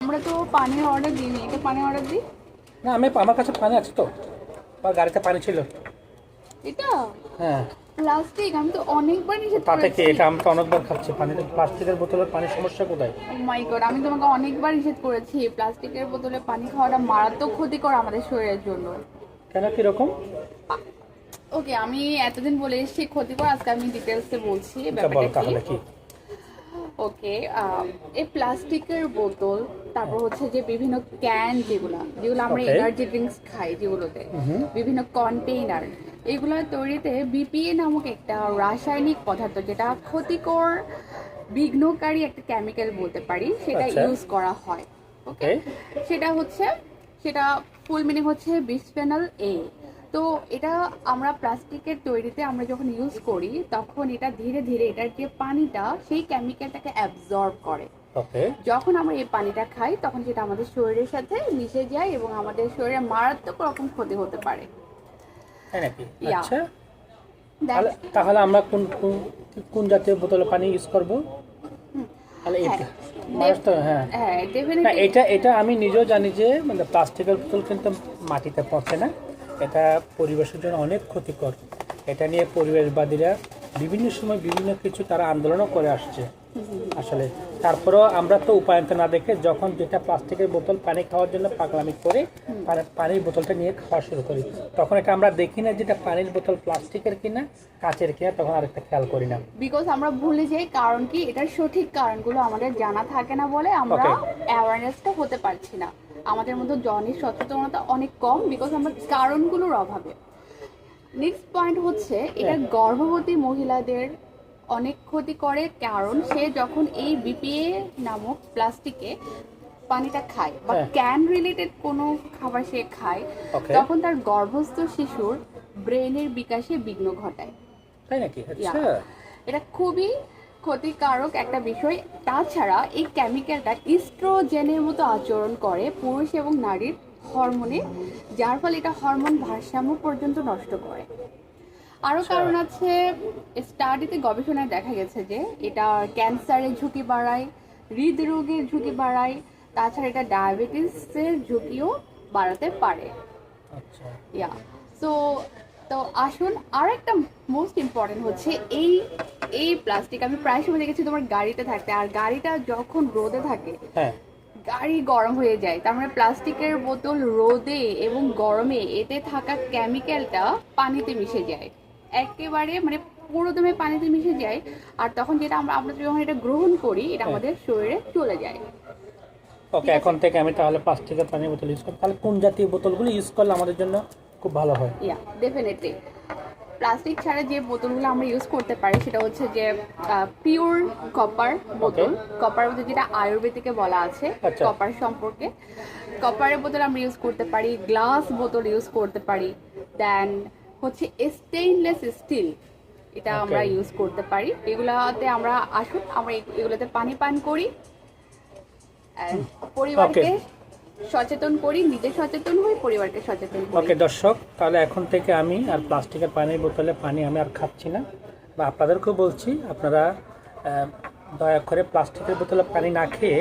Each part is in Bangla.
আমরা তো পানির অর্ডার দিইনি, এটা পানি অর্ডার দিই। না, আমার কাছে পানি আছে তো, আমার গাড়িতে পানি ছিল। এটা হ্যাঁ, প্লাস্টিক, আমি তো অনেকবার নিষেধ তাতে কি? করেছি। এটা আমি তো অনেকবার খাচ্ছি পানি। প্লাস্টিকের বোতলের পানির সমস্যা কোথায়? ও মাই গড, আমি তোমাকে অনেকবার নিষেধ করেছি, প্লাস্টিকের বোতলে পানি খাওয়াটা মারাত্মক ক্ষতিকর আমাদের শরীরের জন্য। কেন, কিরকম? ওকে, আমি এতদিন বলে এসেছি ক্ষতিকর, আজকে আমি ডিটেলসে বলছি আচ্ছা, বল ব্যাপারটা তাহলে কি। কি। ওকে, এই প্লাস্টিকের বোতল, তারপর হচ্ছে যে বিভিন্ন ক্যান, যেগুলো আমরা Okay. এনার্জি ড্রিঙ্কস খাই, যেগুলোতে বিভিন্ন কন্টেইনার, এগুলোর তৈরিতে বিপিএ নামক একটা রাসায়নিক পদার্থ, যেটা ক্ষতিকর বিঘ্নকারী একটা কেমিক্যাল বলতে পারি, সেটা আচ্ছা। ইউজ করা হয়। ওকে, Okay. সেটা ফুল মিনিং হচ্ছে বিসফেনল এ। তো এটা আমরা প্লাস্টিকের তৈরিতে আমরা যখন ইউজ করি, তখন এটা ধীরে ধীরে এটার যে পানিটা সেই কেমিক্যালটাকে অ্যাবজর্ব করে। ওকে। যখন আমরা এই পানিটা খাই, তখন সেটা আমাদের শরীরের সাথে মিশে যায় এবং আমাদের শরীরে মারাত্মক রকম ক্ষতি হতে পারে। তাই নাকি? Yeah. আচ্ছা, তাহলে আমরা কোন কোন কোন জাতীয় বোতলে পানি ইউজ করব? তাহলে এটা মানুষ তো, হ্যাঁ হ্যাঁ, না, ডেফিনেটলি। এটা আমি নিজেও জানি যে মানে প্লাস্টিকের বোতল কিন্তু মাটিতে পচে না, এটা পরিবেশের জন্য অনেক ক্ষতিকর। এটা নিয়ে পরিবেশবাদীরা বিভিন্ন সময় বিভিন্ন কিছু তারা আন্দোলনও করে আসছে আসলে। তারপরেও আমরা তো উপায়ন্ত না দেখে যখন যেটা প্লাস্টিকের বোতল পানি খাওয়ার জন্য পাগলামি করে পানির বোতলটা নিয়ে খাওয়া শুরু করি, তখন এটা আমরা দেখি না যেটা পানির বোতল প্লাস্টিকের কিনা কাচের কিনা, তখন আরেকটা খেয়াল করি না। বিকজ আমরা ভুলে যাই, কারণ কি এটার সঠিক কারণগুলো আমাদের জানা থাকে না বলে আমরা অ্যাওয়ারনেসটা হতে পারছি না। আমাদের মধ্যে জনের সচেতনতা অনেক কম, বিকজ আমরা কারণগুলোর অভাবে। নেক্সট পয়েন্ট হচ্ছে, এটা গর্ভবতী মহিলাদের অনেক ক্ষতি করে, কারণ সে যখন এই বিপিএ নামক প্লাস্টিকে পানিটা খায় বা ক্যান রিলেটেড কোনো খাবার সে খায়, তখন তার গর্ভস্থ শিশুর ব্রেনের বিকাশে বিঘ্ন ঘটায়। তাই নাকি? আচ্ছা। এটা খুবই ক্ষতিকারক একটা বিষয়। তাছাড়া এই কেমিক্যালটা ইস্ট্রোজেনের মতো আচরণ করে পুরুষ এবং নারীর হরমোনে, যার ফলে এটা হরমোন ভারসাম্য পর্যন্ত নষ্ট করে। আরও কারণ আছে, স্টাডিতে গবেষণায় দেখা গেছে যে এটা ক্যান্সারের ঝুঁকি বাড়ায়, হৃদরোগের ঝুঁকি বাড়ায়, তাছাড়া এটা ডায়াবেটিসের ঝুঁকিও বাড়াতে পারে। আচ্ছা। ইয়া, সো তো আসুন, আর একটা মোস্ট ইম্পর্টেন্ট হচ্ছে এই এই প্লাস্টিক আমি প্রায় সময় দেখেছি তোমার গাড়িতে থাকতে, আর গাড়িটা যখন রোদে থাকে হ্যাঁ, গাড়ি গরম হয়ে যায়। তার মানে প্লাস্টিকের বোতল রোদে এবং গরমে এতে থাকা কেমিক্যালটা পানিতে মিশে যায়, একেবারে মানে পুরো দমে পানিতে মিশে যায়। আর তখন যেটা আমরা যখন এটা গ্রহণ করি, এটা আমাদের শরীরে চলে যায়। ওকে, এখন থেকে আমি তাহলে প্লাস্টিকের পানির বোতল ইউজ করি। তাহলে কোন জাতীয় বোতলগুলো ইউজ করলে আমাদের জন্য খুব ভালো হয়? ইয়া, ডেফিনেটলি প্লাস্টিক ছাড়া যে বোতলগুলো আমরা ইউজ করতে পারি, সেটা হচ্ছে যে পিওর কপার বোতল। কপার বোতল যেটা আয়ুর্বেদিকে বলা আছে কপার সম্পর্কে, কপারের বোতল আমরা ইউজ করতে পারি, গ্লাস বোতল ইউজ করতে পারি, দেন হচ্ছে স্টেইনলেস স্টিল, এটা আমরা ইউজ করতে পারি। এগুলাতে আমরা আসুন আমরা এগুলোতে পানি পান করি, পরিবারকে সচেতন করি, নিজে সচেতন হই, পরিবারকে সচেতন করি। ওকে দর্শক, তাহলে এখন থেকে আমি আর প্লাস্টিকের পানির বোতলে পানি আমি আর খাচ্ছি না, বা আপনাদেরকেও বলছি আপনারা দয়া করে প্লাস্টিকের বোতলে পানি না খেয়ে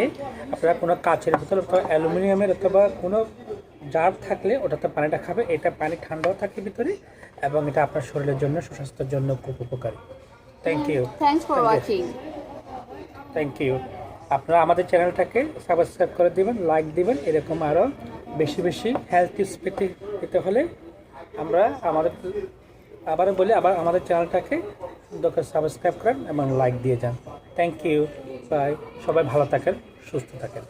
আপনারা কোনো কাচের বোতল অথবা অ্যালুমিনিয়ামের অথবা কোনো জার থাকলে ওটাতে পানিটা খাবে। এটা পানি ঠান্ডাও থাকে ভিতরে এবং এটা আপনার শরীরের জন্য, সুস্বাস্থ্যের জন্য খুব উপকারী। Thank you. Thanks for watching. Thank you. আপনারা আমাদের চ্যানেলটাকে সাবস্ক্রাইব করে দিবেন, লাইক দিবেন। এরকম আরও বেশি বেশি হেলথ টিপস পেতে হলে আবারও বলি, আমাদের চ্যানেলটাকে সাবস্ক্রাইব করেন এবং লাইক দিয়ে যান। Thank you. বাই। সবাই ভালো থাকেন, সুস্থ থাকেন।